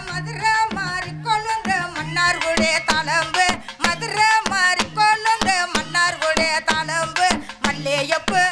மதுரை மாறி கொழுந்து மன்னார் குடி தளம்பு மதுரை மாறி கொழுந்து மன்னார் குடி தளம்பு மல்லேயப்பு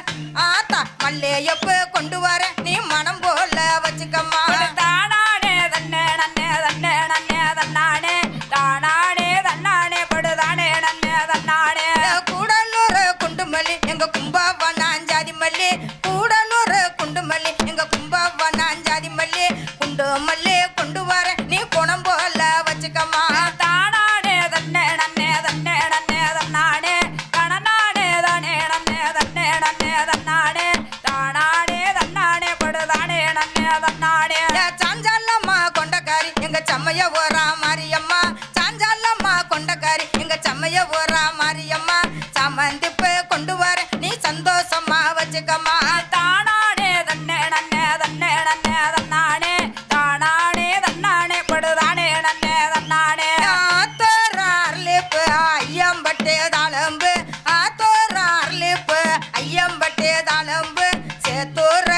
ஆத்தா மல்லேயப்பு கொண்டு வர நீ மனம் போல வச்சுக்கம்மா தானானே தன்னே நன்னே தன்னே நன்னே தன்னானே தானானே தன்னானே படுதானே நன்னே தன்னானே கூடலூர் குண்டுமல்லி எங்க கும்பவனாஞ்சாதி மல்லி கூடலூர் குண்டுமல்லி எங்க கும்பவனாஞ்சாதி மல்லி குண்டு மல்லி கொண்டு வர நீ குணம் போல வச்சுக்கம்மா தானானே தன்னே நன்னே தன்னே நன்னே தன்னானே கணனானே தானே நன்னே தன்னே நன்னே தன்னானே தானானே தன்னானே படுதானே நன்னே தன்னானே சாஞ்சாலம்மா கொண்டக்காரி எங்க சம்மைய ஓரா மாரியம்மா சாஞ்சாலம்மா கொண்டக்காரி எங்க சம்மைய ஓரா மாரியம்மா சாமந்திப்பு கொண்டு வர நீ சந்தோஷமா வச்சுக்கம்மா தானானே தன்னே நன்னே தன்னே நன்னே தன்னானே தானானே தன்னானே படுதானே நன்னே தன்னானே ஆத்தோரார்லிப்பு ஐயம்பட்டே தாளம்பு ஆத்தோரார்லிப்பு ஐயம்பட்டே தாளம்பு சேத்தூர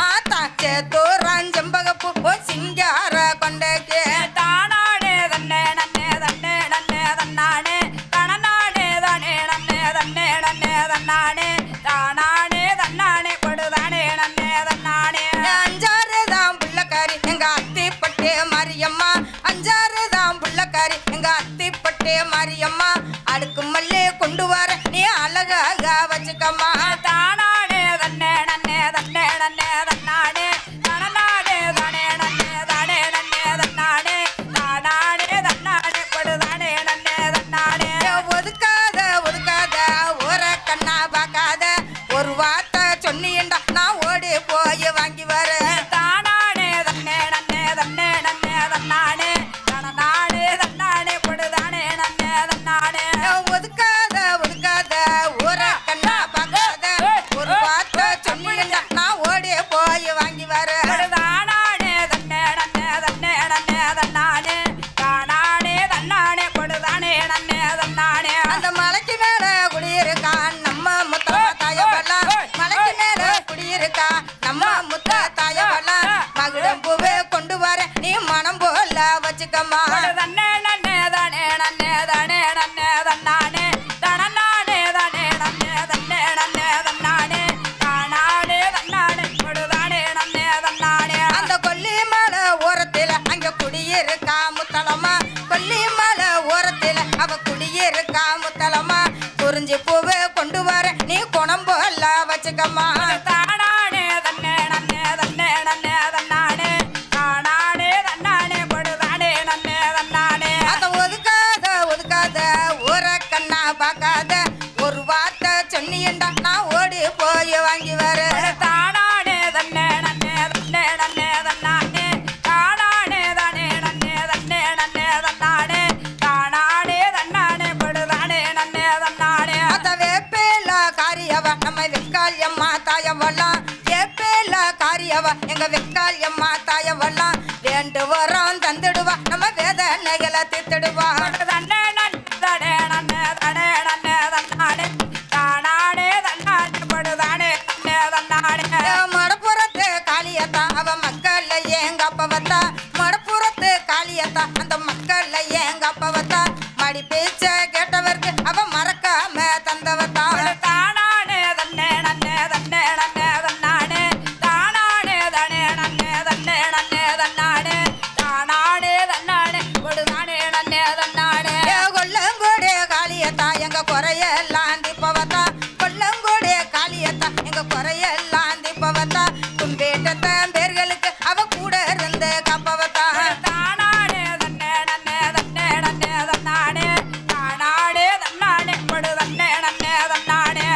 ஆத்தா சேத்தூராஞ்சம்பகப்பு சிங்கார கொண்டக்கே தானானே தன்னே நன்னே தன்னே நன்னே தன்னானே கணனானே தானே நன்னே தன்னே நன்னே தன்னானே தானானே தன்னானே படுதானே நன்னே தன்னானே அஞ்சாறு தான் புள்ளக்காரி எங்க அத்திப்பட்டே மாரியம்மா அஞ்சாறு தான் புள்ளக்காரி எங்க அத்திப்பட்டே மாரியம்மா அடுக்கு மல்லி கொண்டு வர நீ அழகாக வச்சுக்கம்மா தானானே தன்னே நன்னே தன்னே நன்னே தன்னானே கணனானே தானே நன்னே தானே நன்னே தன்னானே தானானே தன்னானே படுதானே நன்னே தன்னானே ஒதுக்காத ஒதுக்காத ஒரு கண்ணா பார்க்காத ஒரு வார்த்தை சொன்னியண்டா நான் ஓடி போய் வாங்கி வரேன் தானானே தன்னே நன்னே தன்னே நன்னே தன்னானே கணனானே தன்னானே படுதானே நன்னே தன்னானே ஒதுக்காத ஒதுக்காத ஒரு கண்ணா பார்க்காத ஒரு வார்த்தை சொன்னியண்டா நான் ஓடி போய் வாங்கி வரேன் தானானே தன்னே நன்னே தன்னே நன்னே தன்னானே தானானே தன்னானே படுதானே நன்னே தன்னானே அந்த மலைக்கு மேல குடியிருக்கான் நம்ம முத்த தாயவெல்லாம் மலைக்கு மேல குடியிருக்கா நம்ம முத்த தாயவெல்லாம் மகுடம் பூவே கொண்டு வர நீ மனம் போல வச்சுக்கம்மா தன்னே நன்னே தானே நன்னே தானே நன்னே தன்னானே தனநானே தானே நன்னே தன்னே நன்னே தன்னானே தானானே தன்னானே படுதானே நன்னே தன்னானே அந்த கொல்லி மலை ஓரத்துல அங்க குடியிருக்கா முத்தலம்மா கொல்லி மலை ஓரத்துல அவ குடியிருக்கா முத்தலம்மா குறிஞ்சி பூவே கொண்டு வர நீ குணம் போல வச்சுக்கம்மா தானானே தன்னே நன்னே தன்னே நன்னே தன்னானே தானானே தன்னானே படுதானே நன்னே தன்னானே அத ஒதுக்காத ஒதுக்காத ஒரு கண்ணா பார்க்காத ஒரு வார்த்தை சொன்னியண்டா நான் ஓடி போய் வாங்கி வரேன் தானானே தன்னே நன்னே தன்னே நன்னே தன்னானே தானானே தானே நன்னே தன்னே நன்னே தன்னானே தானானே தன்னானே படுதானே நன்னே தன்னானே அத வேப்பேல காரியவ நம்ம வெக்காளியம்மா தாயவெல்லாம் வேப்பேல காரியவ எங்க வெக்காளியம்மா தாயவெல்லாம் வேண்டு வரம் தந்துடுவா நம்ம வேதனைகளை தீர்த்துடுவா தன்னே நன் தனே நன்னே தனே நன்னே தன்னானே தானானே தன்னானே படுதானே நன்னே தன்னானே மடப்புறத்து காளியத்தா அவ மக்கள் ஏங்க அப்பவத்தா மடப்புறத்து காளியத்தா அந்த மக்கள் ஏங்க அப்பவத்தா மடி பேச்ச கேட்டவருக்கு அவ மறக்காம தந்தவத்தா தானானே தன்னே நன்னே தன்னே நன்னே தன்னானே தானானே தனே நன்னே தன்னே நன்னே தன்னானே தானானே தன்னானே படுதானே நன்னே தன்னானே கொல்லங்கூடே காளியத்தா எங்க குறையெல்லாம் தீப்பவத்தா கொல்லங்கூடே காளியத்தா எங்க குறையெல்லாம் தீப்பவத்தா கும்பேட்டத்த பேர்களுக்கு அவ கூட இருந்து காப்பவத்தா தானானே தன்னே நன்னே தன்னே நன்னே தன்னானே தானானே தன்னானே படுதன்னே நன்னே தன்னானே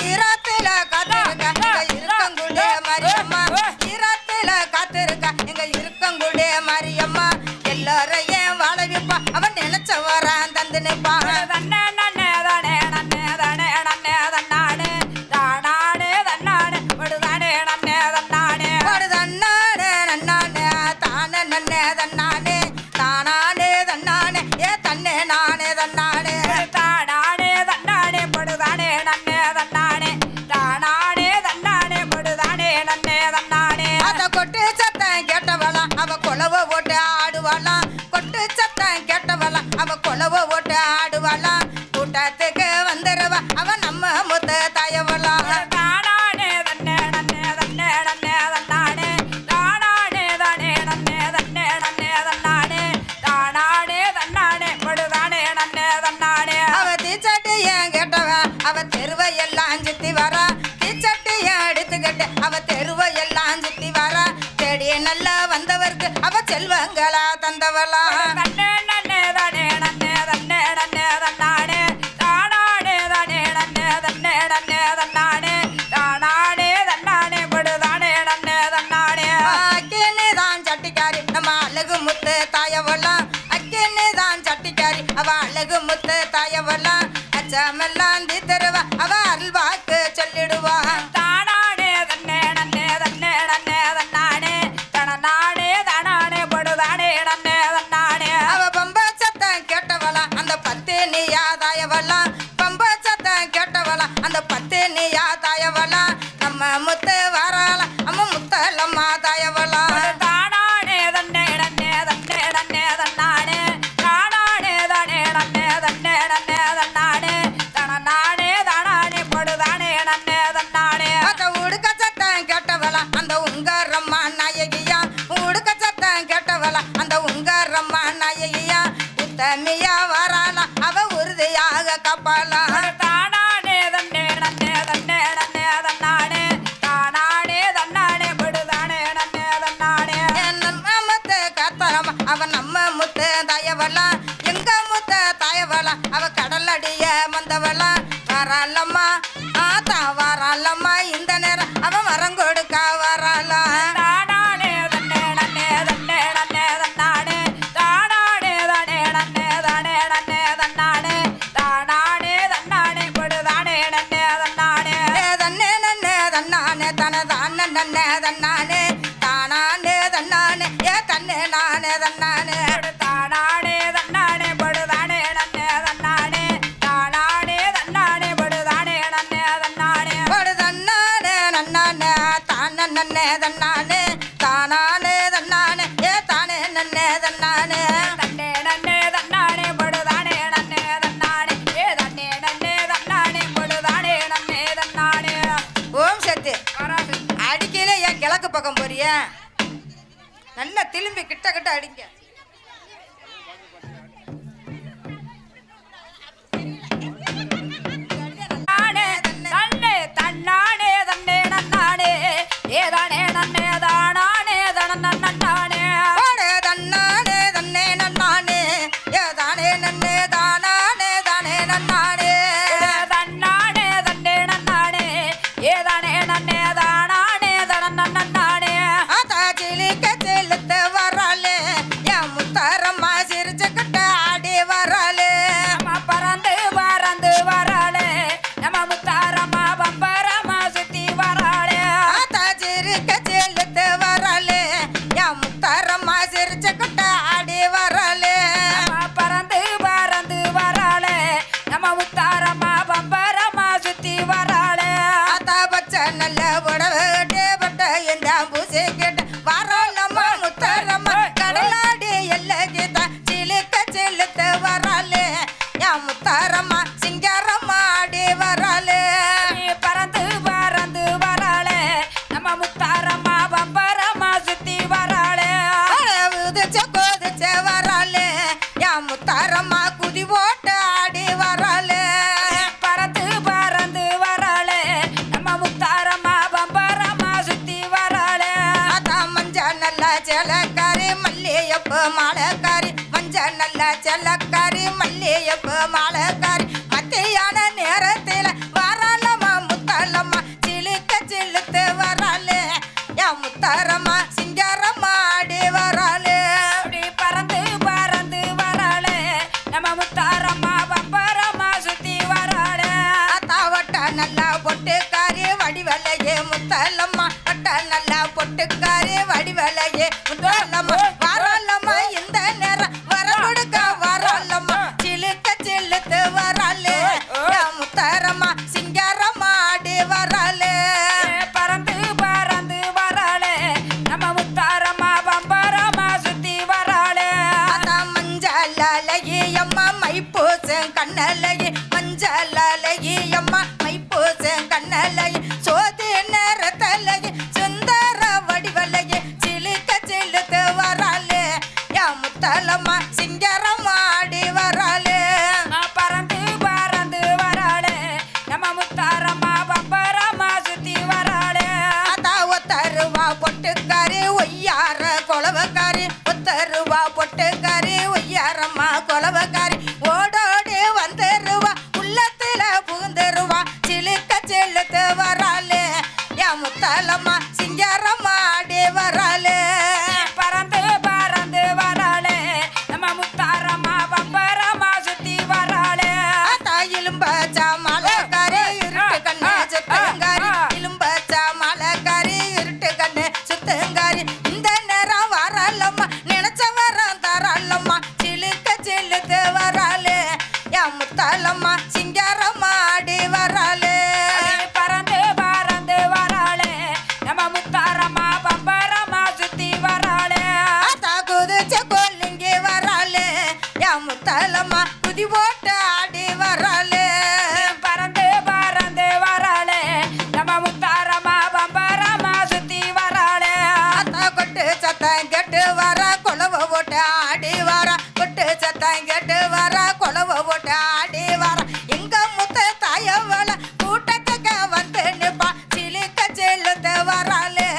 ஈரத்துல காத்திருக்கா எங்க இருக்கங்குடே மாரியம்மா ஈரத்துல காத்திருக்கா எங்க இருக்கங்குடே மாரியம்மா எல்லாரையும் வாழ வைப்பா அவன் நினைச்ச வரான் தந்து நிப்பா தன்னே நன்னே தானே நன்னே தானே நன்னே தன்னானே தானானே தன்னானே படுதானே நன்னே தன்னானே ஒரு தன்னானே நன்னானே தானே நன்னே தன்னானே தானானே தன்னானே ஏ தன்னே நானே தன்னானே தானானே தன்னானே படுதானே நன்னே தன்னானே தானானே தன்னானே படுதானே நன்னே தன்னானே அத கொட்டு சத்தம் கேட்டவளா அவ குளவ ஓட்டு ஆடுவா ஆடுவாளாம் கொட்டு சத்தம் கேட்டவளாம் அவ கொலவ ஓட்டு ஆடுவாளாம் கூட்டத்துக்கு வந்துருவா அவ நம்ம முத்த தாயவளாம் தானானே தன்னே நன்னே தன்னே நன்னே தன்னானே தானானே தானே நன்னே தன்னே நன்னே தன்னானே தானானே தன்னானே படுதானே நன்னே தன்னானே அவ தீச்சட்டிய கேட்டவ அவ தெருவை எல்லாம் சுத்தி வரா தீச்சட்டிய எடுத்துக்கிட்டு அவ தெருவை எல்லாம் சுத்தி வரா தேடி நல்லா வந்தவர்க்கு அவ செல்வங்களா தந்தவளா தன்னே நன்னே தானே நன்னே தன்னே நன்னே தன்னானே தானானே தானே நன்னே தன்னே நன்னே தன்னானே தானானே தன்னானே படுதானே நன்னே தன்னானே அக்கின்னு தான் சட்டிக்காரி நம்ம அழகு முத்து தாயவளாம் அக்கின்னு தான் சட்டிக்காரி அவ அழகு முத்து தாயவளாம் அச்சமெல்லாம் தருவா அவ அருள்வாக்கு சொல்லிடுவா தானானே தன்னே நன்னே தன்னே நன்னே தன்னானே தனநானே தானானே படுதானே நன்னே தன்னானே அவ பம்ப சத்தம் கேட்டவளா அந்த பத்து நீயா தாயவளாம் பம்ப சத்தம் கேட்டவளா அந்த பத்து நீயா தாயவளா நம்ம முத்து வராள அம்ம முத்தலம்மா தாயவளா தானானே தன்னே நன்னே தன்னே நன்னே தன்னானே தானானே தானே நன்னே தன்னே நன்னே தன்னானே தனநானே தானானே படுதானே நன்னே தன்னானே அத உடுக்க சத்தம் கேட்டவளா அந்த உங்கரம்மா நாயகியா உடுக்க சத்தம் கேட்டவளா அந்த உங்கரம்மா நாயகியா உத்தமியா வராளா அவ உறுதியாக காப்பாளா தானானே தன்னே நன்னே தன்னே நன்னே தன்னானே தானானே தன்னானே படுதானே நன்னே தன்னானே நம்ம முத்து காத்தரம்மா அவ நம்ம முத்து தாயவளா எங்க முத்து தாயவளா அவ கடலடிய வந்தவளா வராளம்மா ஆத்தா வராளம்மா இந்த நேரம் அவ வரம் கொடுக்க வராளா தானானே தன்னே நன்னே தன்னே நன்னே தன்னானே தானானே தானே நன்னே தானே நன்னே தன்னானே தானானே தன்னானே படுதானே நன்னே தன்னானே தன்னே நன்னே தன்னானே தனதான நன்னே தன்னானே தானானே தன்னானே ஏ தன்னே நானே தன்னானே தானானே தன்னானே படுதானே நன்னே தன்னானே தானானே தன்னானே படுதானே நன்னே தன்னானே ஒரு தன்னானே நன்னானே தான நன்னே தன்னானே தானானே தன்னானே ஏ தானே நன்னே தன்னானே தன்னே நன்னே தன்னானே படுதானே நன்னே தன்னானே ஏ தன்னே நன்னே தன்னானே படுதானே நன்னே தன்னானே ஓம் சக்தி வராது அடிக்கையில ஏன் கிழக்கு பக்கம் போறிய நல்லா திரும்பி கிட்ட கிட்ட அடிங்க தானே தன்னே தன்னானே தன்னே நன்னானே ஏதானே நன்னே தானானே தனநன்னானே ஓடே தன்னானே தன்னே நன்னானே ஏ தானே நன்னே தானானே தானே நன்னானே தன்னானே தன்னே நன்னானே ஏதானே நன்னே தானானே தனநன்னானே ஆத்தாச்சிலிக்க செலுத்து வராளே என் முத்தாரம்மா சிரிச்சுக்கிட்ட ஆடி வராளே நம்ம பறந்து பறந்து வராளே நம்ம முத்தாரம்மா பம்பரம்மா சுத்தி வராளே ஆத்தாச்சிருக்க செலுத்து வராளே என் முத்தாரம்மா சிரிச்சுக்கிட்ட ஆடி வராளே நம்ம பறந்து பறந்து வராளே நம்ம முத்தாரம்மா பம்பரம்மா சுத்தி வராளே ஆத்தா பச்சை நல்ல புடவை பட்ட எந்த பூசி கேட்ட வராளம்மா முத்தாரம்மா கடலாடி எல்லைக்கு தான் சிலுக்க செலுத்து வராளே என் முத்தாரம்மா சிங்காரம்மா ஆடி வராளே நீ பறந்து பறந்து வராளே நம்ம முத்தாரம்மா பம்பரம்மா சுத்தி வராளே உதிச்ச கோதிச்ச வராளே என் முத்தாரம்மா குதி போட்டு ஆடி வராளே பறந்து பறந்து வராளே நம்ம முத்தாரம்மா பம்பரம்மா சுத்தி வராளே அதான் மஞ்ச நல்ல செலக்காரி மல்லியப்பு மாலக்காரி மஞ்ச நல்ல செல்லக்காரி மல்லியப்பு மாலக்காரி மத்தியான நேரத்தில் வராளம்மா முத்தாளம்மா சிலுக்க சிலுத்து வராளே என் முத்தாரம்மா சிங்காரம்மா ஆடி வராளே அப்படி பறந்து பறந்து வராளே நம்ம முத்தாரம்மா பம்பரம்மா சுத்தி வராளே தாவட்ட நல்லா பொட்டுக்காரி வடிவலையே முத்தாளம்மா வட்ட நல்லா பொட்டுக்காரி வடிவலையே முத்தாளம்மா வராளம்மா இந்த நேரம் வர கொடுக்க வராளம்மா சிலுக்க சிலுத்து கண்ணலையே மஞ்சள் அலையே அம்மா மைப்பூசம் கண்ணலையே சோதி நேரத்தலையே சுந்தர வடிவலையே சிலுக்க சிலுத்து வராளே யா முத்தாலம்மா சிங்கரம் ஆடி வராளே பறந்து பறந்து வராளே நம்ம முத்தாரம்மா பம்பரம்மா சுத்தி வராளே அதா ஒத்தருவா பொட்டுக்காரி ஒய்யார கொலவக்காரி ஒத்தருவா பொட்டுக்காரி ஒய்யாரம்மா கொலவக்காரி ஓடோடி வந்துருவா உள்ளத்துல புகுந்துருவா சிலுக்க சிலுத்து வராளே யா முத்தாலம்மா சிங்காரம் ஆடி வராளே பறந்து பறந்து வராளே நம்ம முத்தாரம்மா பம்பரம்மா சுத்தி வராளே தாயிலும் பச்சா மலைக்காரி இருட்டு கண்ணு சுத்தங்காரி இலும்பச்சா மலைக்காரி இருட்டு கண்ணு சுத்தங்காரி இந்த நேரம் வரலம்மா நினைச்ச வரம் தரலம்மா சிலுக்க சிலுத்து வராளே யா முத்தாலம்மா சிங்காரம் ஆடி வராளே பறந்து பறந்து வராளே நம்ம முத்தாரம்மா பம்பரம்மா சுத்தி வராளே குதிச்ச கொல்லிங்கி வராளே யா முத்தாலம்மா குதி போட்டு ஆடி வராளே பறந்து பறந்து வராளே நம்ம முத்தாரம்மா பம்பரம்மா சுத்தி வராளே கொட்டு சத்தம் கெட்டு வர கொலவ போட்டு ஆடி வர கொட்டு சத்தம் கெட்டு வர கொலவ போட்டு ஆடி வர எங்க முத்த தாயவள கூட்டத்துக்கு வந்து நிப்பா சிலுக்க செல்லுத்து வராளே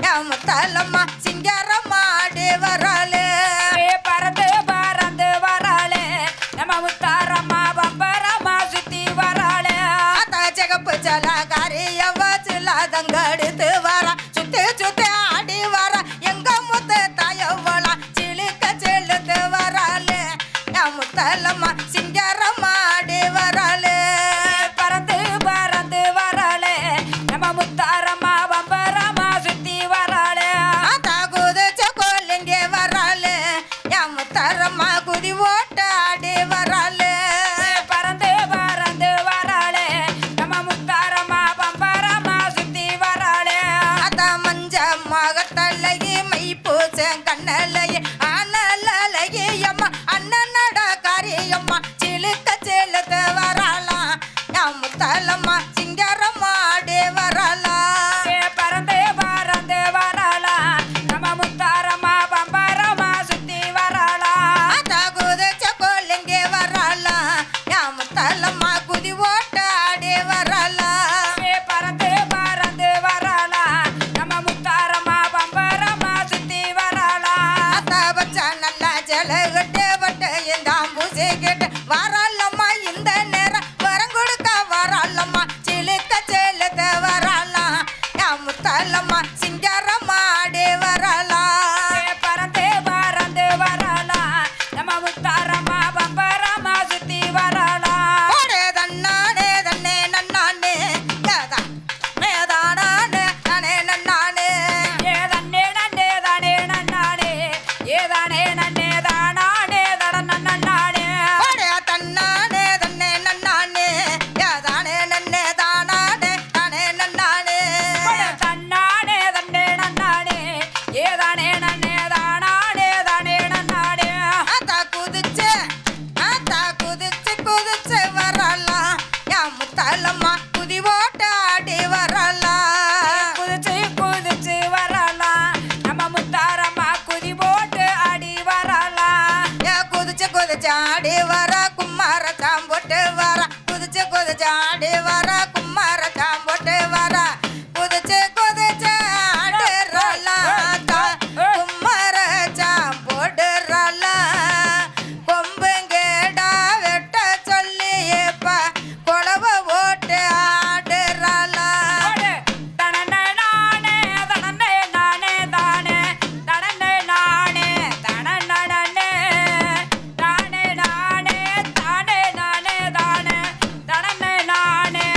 யா முத்தாலம்மா சிங்காரம் ஆடி வராளே பறந்து பறந்து வராளே நம்ம முத்தாரம்மா பம்பரம்மா சுத்தி வராளே ஜகப்பு ஜலகாரி சிலாதங்கடுத்து வர சுத்தி சுத்தி ஆடி வர எங்க முத்த தாயவள சிலுக்க செல்லுத்து வராளே யா முத்தாலம்மா சிங்காரம் ஆடி வராளே பறந்து பறந்து வராளே நம்ம முத்தாரம்மா பம்பரம்மா சுத்தி வராளே குதிச்ச கொல்லிங்கே வராளே யா முத்தாரம்மா குதி ஓட்ட ஆடி வராளே பறந்து பறந்து வராளே நம்ம முத்தாரம்மா பம்பரம்மா சுத்தி வராளே மஞ்ச மகத்தலையே மை பூச கண்ணலையே ஆனலையே அம்மா அண்ணனட காரியம்மா சிலுக்க செலுத்த வராளாம் யா முத்தாலம்மா சிங்காரம் ஆடி வராளாம் பறந்து பறந்து வராளா நம்ம முத்தாரம்மா பம்பரம்மா சுத்தி வராளா குதிச்ச கொல்லிங்கே வராளாம் யா முத்தாலம்மா குதி ஓட்ட ஆடி வராளாம் பறந்து பறந்து வராளா நம்ம முத்தாரம்மா பம்பரம்மா சுத்தி வராளா பச்சா நல்லா ஜலகட்டு பட்டு இந்த பூசை கேட்டு வராளம்மா இந்த நேரம் வரம் கொடுக்க வராளம்மா சிலுக்க செலுத்த வராளாம் யா முத்தாலம்மா சிங்காரம் ஆடி வராளாம் பறந்து பறந்து வராளா நம்ம முத்தாரம்மா பம்பரம்மா சுத்தி வராளா தன்னானே தன்னே நன்னானே ஏதா மேதானே நானே நன்னானே ஏதன்னே நன்னே தானே நன்னானே ஏதானே நன்னே தானானே தட நன்னானே தன்னானே தன்னே நன்னானே ஏதானே நன்னே தானானே தானே நன்னானே தன்னானே தன்னே நன்னானே ஏதானே நன்னே தானானே தானே நன்னானே குதிச்சு குதிச்சு வரலாம் யா முத்தாலம்மா குதி ஓட்ட ஆடி வரலாம் குதிச்சு குதிச்சு வராளா நம்ம முத்தாரம்மா குதி போட்டு அடி வராளா யா குதிச்சு ஆடி வர கும்மார சாம்போட்டு வர குதிச்சு ஆடி வர கும்மார சாம்போட்டு வர குதிச்சு ஆடுறலாம் கும்மார சாம்போடுறலாம் கொம்புங்கேடா வெட்ட சொல்லியப்பா கொலவ ஓட்டு ஆடுறலாம் தனனே நானே தனனே நானே தானே தனனே நானே தனனனனே தானே நானே தானே நானே தானே தனனே நானே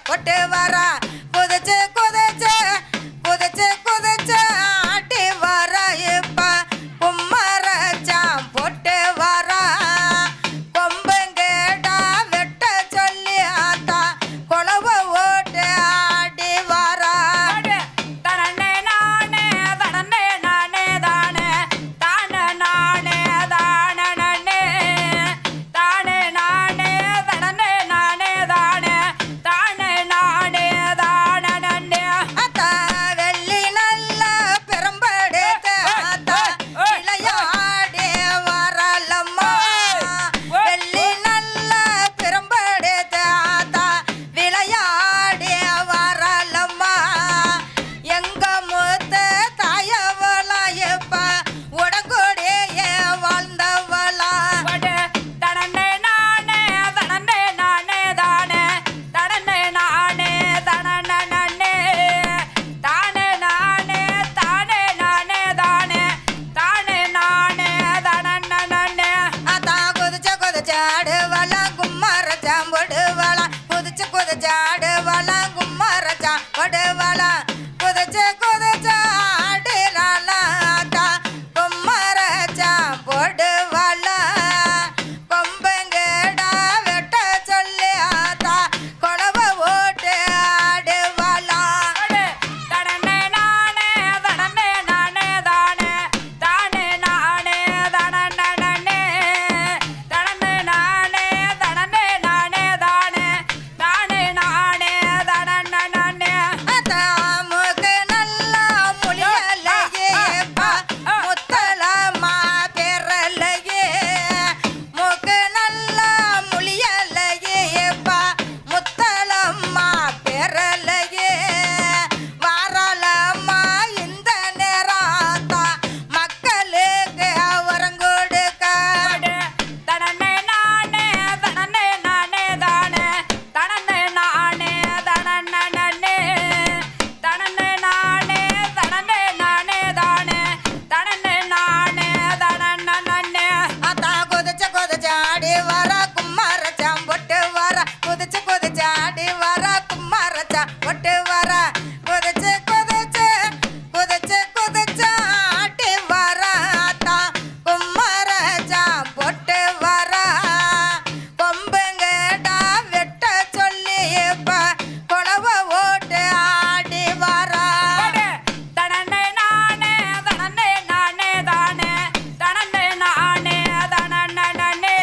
போட்டு வரா குதிச்சு குதிச்சு குதிச்சு குதிச்சு ஆட்டி வர இப்ப கும்மரச்சான் போட்டு வரா கொம்பங்கேடா வெட்ட சொல்லி ஆத்தா கொலவ ஓட்டு ஆடி வரா தனனே நானே தனனே நானே தானே தான நானே தான நன்னே தானே நானே தனனே நானே தானே தானே நானே தான நன்னே அத்தா வெள்ளி நல்ல பெரும்படுத்த ஆத்தா விளையாடி வரலம்மா வெள்ளி நல்ல பெரும்படுத்த ஆத்தா விளையாடி வரலம்மா எங்க மூத்த தாயவளா எப்ப உடங்கூடிய வாழ்ந்தவளா தனனே நானே தனனே நானே தானே தனனே நானே தனன நன்னே தானே நானே தானே நானே தானே தானே நானே தனன நன்னே ஆத்தா குதிச்சு குதிச்சாடுவளா கும்மரச்சான் போடுவளா குதிச்சு குதிச்சாடுவளா கும்மரச்சான் போடுவளா குதிச்சு குதிச்சாடுறாளா ஆத்தா கும்மரச்சான் போடுவளா கொம்பங்கடா வெட்ட சொல்லி ஆத்தா கொலவ ஓட்டு ஆடுவளா தனனே நானே தனனே நானே தானே தானே நானே தனன நன்னே தனனே நானே தனனே நானே தானே தானே நானே தனன நன்னே ஆத்தா மூக்கு நல்லா முழியலையே பா முத்தலம்மா பெறலையே மூக்கு நல்லா முழியலையே பா முத்தலம்மா பெறலையே வாரலம்மா இந்த நேராத்தா மக்களுக்கு வரங்கொடுக்க தனனே நானே தனனே நானே தானே தனனே நானே தனன நன்னே தனனே நானே தனனே நானே தானே தனனே நானே தனன நன்னே ஆத்தா குதிச்சு குதிச்சாடி வர கும்மரச்சான் பொட்டு வர குதிச்சு குதிச்சாடி வர கும்மரச்சான் பொட்டு வர குதிச்சு குதிச்சு குதிச்சு குதிச்சாடி வர ஆத்தா கும்மரச்சான் பொட்டு வர கொம்பங்கடா வெட்ட சொல்லி இப்ப கொலவ ஓட்டு ஆடி வரா தனனே நானே தனனே நானே தானே தனனே நானே தனன நன்னே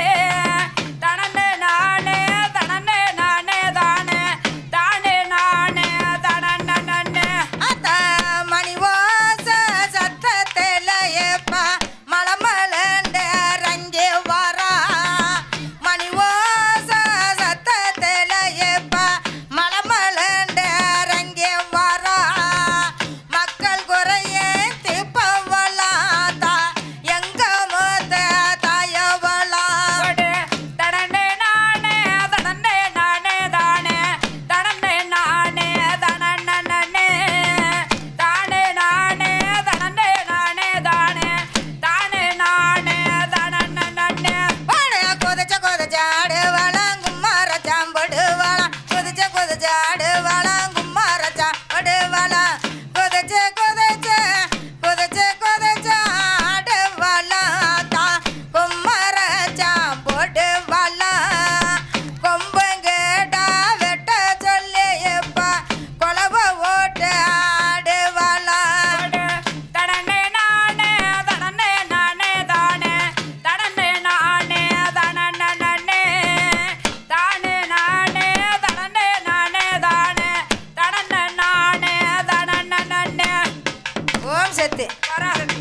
தனனே நானே தனனே நானே தானே தானே நானே தனன நன்னே ஆத்தா மணி வாச சத்தத்துல எப்ப மலமலண்ட ரங்கி வரா மணி வாச சத்தத்துல எப்ப மலமலண்ட ரங்கி வரா மக்கள் குறைய தீப்பவளாத்தா எங்க மூத்த தாயவளா தனனே நானே தனனே நானே தானே தனனே நானே தனன நன்னே தானே நானே தனனே நானே தானே தானே நானே தனன நன்னே வாடா குதிச்சு குதிச்சாடு வளங்கும்மரச்சான் படுவளா குதிச்சு குதிச்சாடு வளங்கும்மரச்சான் படுவளா குதிச்சு குதிச்சு குதிச்சு குதிச்சாடு வளாத்தா கும்மரச்சான் போடுவளா கொம்பங்கடா வெட்ட சொல்லி இப்ப கொலவ ஓட்டு ஆடுவளா தனனே நானே தனனே நானே தானே தனனே நானே தனன நன்னே தானே நானே தனனே நானே தானே தனன நானே தனன நன்னே ஓம் செத்து வராது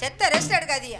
செத்த ரெஸ்ட் எடுக்காதீங்க